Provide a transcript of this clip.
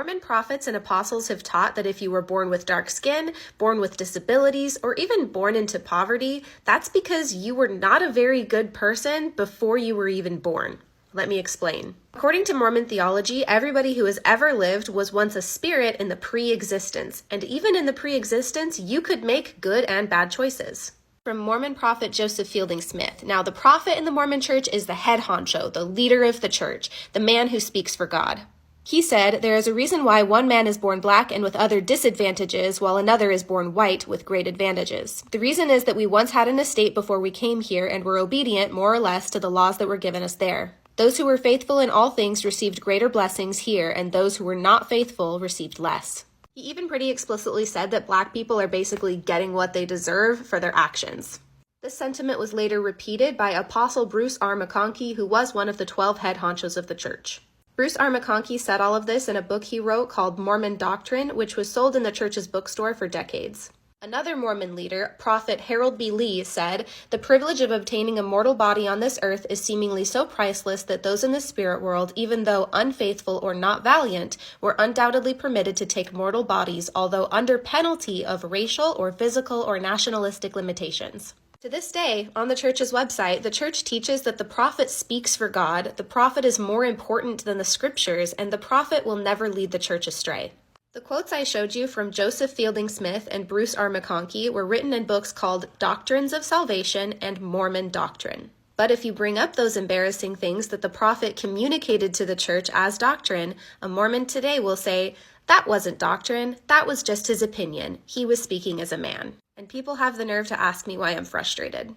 Mormon prophets and apostles have taught that if you were born with dark skin, born with disabilities, or even born into poverty, that's because you were not a very good person before you were even born. Let me explain. According to Mormon theology, everybody who has ever lived was once a spirit in the pre-existence, and even in the pre-existence, you could make good and bad choices. From Mormon prophet Joseph Fielding Smith. Now, the prophet in the Mormon church is the head honcho, the leader of the church, the man who speaks for God. He said, "There is a reason why one man is born black and with other disadvantages, while another is born white with great advantages. The reason is that we once had an estate before we came here and were obedient, more or less, to the laws that were given us there. Those who were faithful in all things received greater blessings here, and those who were not faithful received less." He even pretty explicitly said that black people are basically getting what they deserve for their actions. This sentiment was later repeated by Apostle Bruce R. McConkie, who was one of the 12 head honchos of the church. Bruce R. McConkie said all of this in a book he wrote called Mormon Doctrine, which was sold in the church's bookstore for decades. Another Mormon leader, Prophet Harold B. Lee, said, "The privilege of obtaining a mortal body on this earth is seemingly so priceless that those in the spirit world, even though unfaithful or not valiant, were undoubtedly permitted to take mortal bodies, although under penalty of racial or physical or nationalistic limitations." To this day, on the church's website, the church teaches that the prophet speaks for God, the prophet is more important than the scriptures, and the prophet will never lead the church astray. The quotes I showed you from Joseph Fielding Smith and Bruce R. McConkie were written in books called Doctrines of Salvation and Mormon Doctrine. But if you bring up those embarrassing things that the prophet communicated to the church as doctrine, a Mormon today will say, "That wasn't doctrine, that was just his opinion. He was speaking as a man." And people have the nerve to ask me why I'm frustrated.